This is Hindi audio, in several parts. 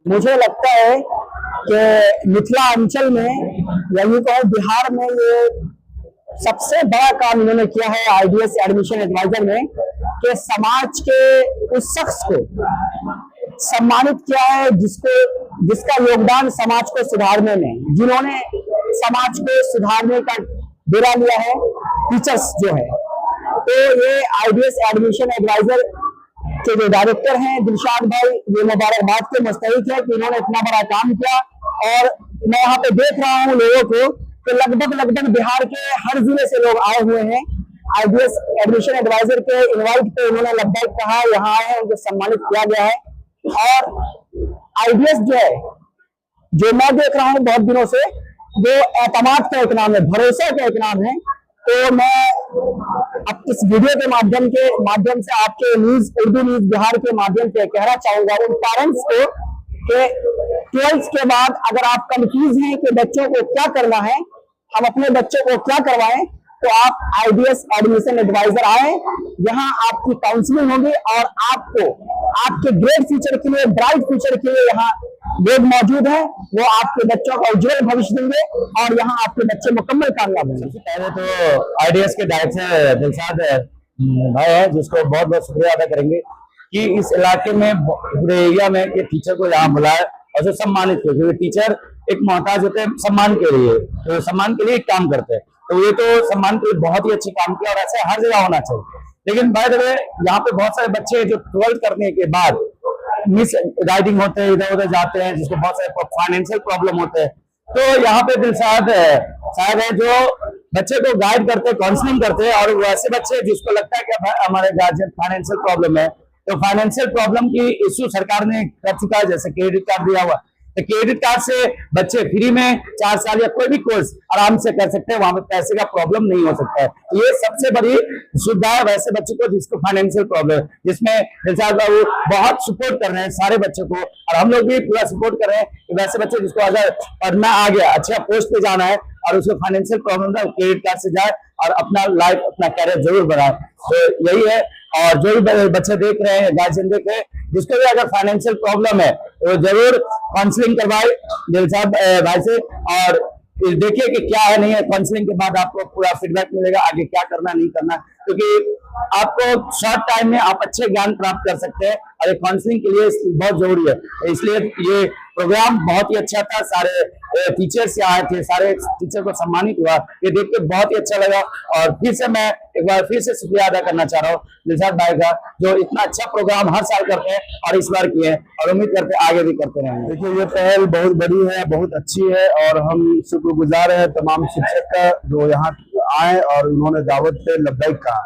मुझे लगता है कि मिथिलांचल में या यूं कहो बिहार में ये सबसे बड़ा काम इन्होंने किया है आईडीएस एडमिशन एडवाइजर ने, कि समाज के उस शख्स को सम्मानित किया है जिसका योगदान समाज को सुधारने में, जिन्होंने समाज को सुधारने का डेरा लिया है, टीचर्स जो है। तो ये आईडीएस एडमिशन एडवाइजर के जो डायरेक्टर हैं दिलशाद भाई, ये मुबारकबाद के मुस्तहिक है कि इन्होंने इतना बड़ा काम किया। और मैं यहाँ पे देख रहा हूँ लोगों को कि लगभग बिहार के हर जिले से लोग आए हुए हैं। आईडीएस एडमिशन एडवाइजर के इनवाइट पे उन्होंने लगभग कहा यहाँ आए हैं, उनको सम्मानित किया गया है। और आईडीएस जो है, जो मैं देख रहा हूँ बहुत दिनों से, जो एतमाद का एक नाम है, भरोसा का एक नाम है। तो मैं अब इस वीडियो के माध्यम से आपके न्यूज, उर्दू न्यूज बिहार के माध्यम से कहना चाहूंगा उन पेरेंट्स को कि 12th के बाद अगर आप कंफ्यूज हैं कि बच्चों को क्या करना है, हम अपने बच्चों को क्या करवाएं, तो आप आईडीएस एडमिशन एडवाइजर आए। यहाँ आपकी काउंसलिंग होगी और आपको आपके ग्रेट फ्यूचर के लिए, ब्राइट फ्यूचर के लिए यहाँ लोग मौजूद हैं, वो आपके बच्चों का उज्जवल भविष्य देंगे और यहाँ आपके बच्चे मुकम्मल कामयाब होंगे। पहले तो आईडीएस के डायरेक्टर दिलशाद भाई है, जिसको बहुत बहुत शुक्रिया अदा करेंगे कि इस इलाके में, पूरे एरिया में ये टीचर को यहाँ बुलाया और जो सम्मानित किया, क्योंकि टीचर एक मोहताज होते हैं सम्मान के लिए, तो सम्मान के लिए काम करते हैं। तो ये तो सम्मान के लिए बहुत ही अच्छी काम किया और ऐसे हर जगह होना चाहिए। लेकिन बाय द वे यहाँ पे बहुत सारे बच्चे जो 12th करने के बाद मिस राइडिंग होते हैं, इधर उधर जाते हैं, जिसको बहुत सारे फाइनेंशियल प्रॉब्लम होते हैं। तो यहाँ पे दिलशाद साहब है जो बच्चे को गाइड करते हैं, काउंसलिंग करते हैं। और वैसे बच्चे जिसको लगता है कि हमारे गार्जियन फाइनेंशियल प्रॉब्लम है, तो फाइनेंशियल प्रॉब्लम की इश्यू सरकार ने कर चुका है, जैसे क्रेडिट कार्ड दिया हुआ, तो क्रेडिट कार्ड से बच्चे फ्री में 4 साल या कोई भी कोर्स आराम से कर सकते हैं, वहां पे पैसे का प्रॉब्लम नहीं हो सकता है। ये सबसे बड़ी सुविधा है वैसे बच्चों को जिसको फाइनेंशियल प्रॉब्लम है, जिसमें दिलशाद बाबू बहुत सपोर्ट कर रहे हैं सारे बच्चों को, और हम लोग भी पूरा सपोर्ट कर रहे हैं कि वैसे बच्चे जिसको अगर पढ़ना आ गया, अच्छा पोस्ट पे जाना है और उसको फाइनेंशियल प्रॉब्लम था, क्रेडिट कार्ड से जाए और अपना लाइफ, अपना कैरियर जरूर बढ़ाए। तो यही है। और जो भी बच्चे देख रहे हैं, गार्जियन देख रहे हैं, जिसको भी अगर फाइनेंशियल प्रॉब्लम है तो जरूर काउंसलिंग करवाए दिलशाद भाई से, और देखिए कि क्या है नहीं है। काउंसलिंग के बाद आपको पूरा फीडबैक मिलेगा आगे क्या करना नहीं करना, क्योंकि आपको शॉर्ट टाइम में आप अच्छे ज्ञान प्राप्त कर सकते हैं और ये काउंसलिंग के लिए बहुत जरूरी है। इसलिए ये प्रोग्राम बहुत ही अच्छा था, सारे टीचर्स आए थे, सारे टीचर को सम्मानित हुआ, ये देख के बहुत ही अच्छा लगा। और फिर से मैं एक बार फिर से शुक्रिया अदा करना चाह रहा हूँ दिलशाद भाई का, जो इतना अच्छा प्रोग्राम हर साल करते हैं और इस बार किए हैं, और उम्मीद करते हैं आगे भी करते रहेंगे। देखिए ये पहल बहुत बड़ी है, बहुत अच्छी है, और हम शुक्रगुजार हैं तमाम शिक्षक का जो यहाँ आए और उन्होंने दावत पे लब्बैक कहा।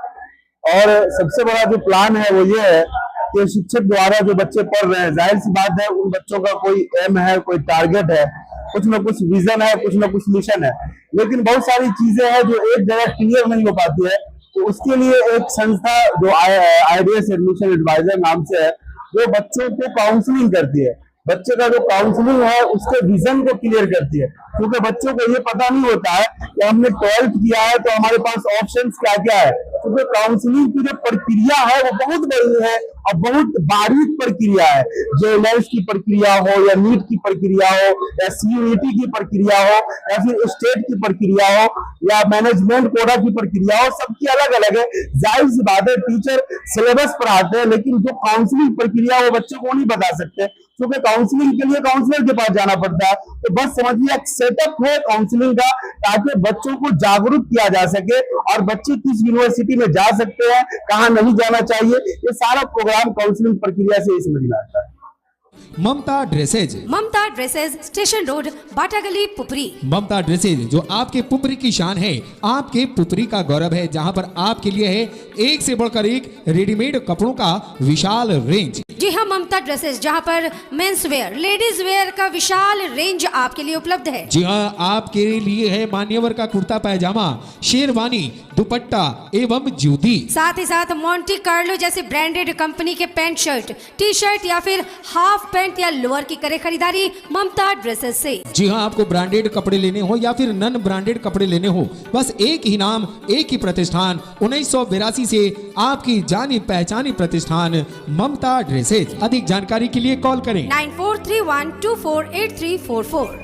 और सबसे बड़ा जो प्लान है वो ये है कि शिक्षक द्वारा जो बच्चे पढ़ रहे हैं, जाहिर सी बात है उन बच्चों का कोई एम है, कोई टारगेट है, कुछ ना कुछ विजन है, कुछ ना कुछ मिशन है, लेकिन बहुत सारी चीजें हैं जो एक जगह क्लियर नहीं हो पाती है। तो उसके लिए एक संस्था जो आईडीएस एडमिशन एडवाइजर नाम से है, जो बच्चों को काउंसलिंग करती है, बच्चे का जो काउंसलिंग है उसके विजन को क्लियर करती है। क्योंकि बच्चों को ये पता नहीं होता है कि हमने 12th किया है तो हमारे पास ऑप्शंस क्या क्या है, क्योंकि काउंसलिंग की जो प्रक्रिया है वो बहुत बड़ी है और बहुत बारीक प्रक्रिया है। जो लेंस की प्रक्रिया हो या नीट की प्रक्रिया हो या सीयूईटी की प्रक्रिया हो या फिर स्टेट की प्रक्रिया हो या मैनेजमेंट कोटा की प्रक्रिया हो, सबकी अलग अलग है। जाहिर सी बात है टीचर सिलेबस पढ़ाते हैं, लेकिन जो काउंसलिंग प्रक्रिया वो बच्चों को नहीं बता सकते, क्योंकि काउंसलिंग के लिए काउंसलर के पास जाना पड़ता है। तो बस समझिए एक सेटअप है काउंसलिंग का, ताकि बच्चों को जागरूक किया जा सके और बच्चे किस यूनिवर्सिटी में जा सकते हैं, कहाँ नहीं जाना चाहिए, ये सारा प्रोग्राम काउंसलिंग प्रक्रिया से ही समझ में आता है। ममता ड्रेसेज, ममता ड्रेसेज, स्टेशन रोड, बाटागली, पुपरी। ममता ड्रेसेज जो आपके पुपरी की शान है, आपके पुपरी का गौरव है, जहां पर आपके लिए है एक से बढ़कर एक रेडीमेड कपड़ों का विशाल रेंज। जी हाँ, ममता ड्रेसेज जहां पर मेंस वेयर, लेडीज वेयर का विशाल रेंज आपके लिए उपलब्ध है। जी हाँ, आपके लिए है मान्यवर का कुर्ता पैजामा, शेरवानी, दुपट्टा एवं जूती। साथ ही साथ मोंटी कार्लो जैसे ब्रांडेड कंपनी के पैंट शर्ट, टी शर्ट या फिर हाफ पैंट या लोअर की करे खरीदारी ममता ड्रेसेस से। जी हाँ, आपको ब्रांडेड कपड़े लेने हो या फिर नन ब्रांडेड कपड़े लेने हो, बस एक ही नाम, एक ही प्रतिष्ठान, 1982 से आपकी जानी पहचानी प्रतिष्ठान ममता ड्रेसेज। अधिक जानकारी के लिए कॉल करें 9431248344।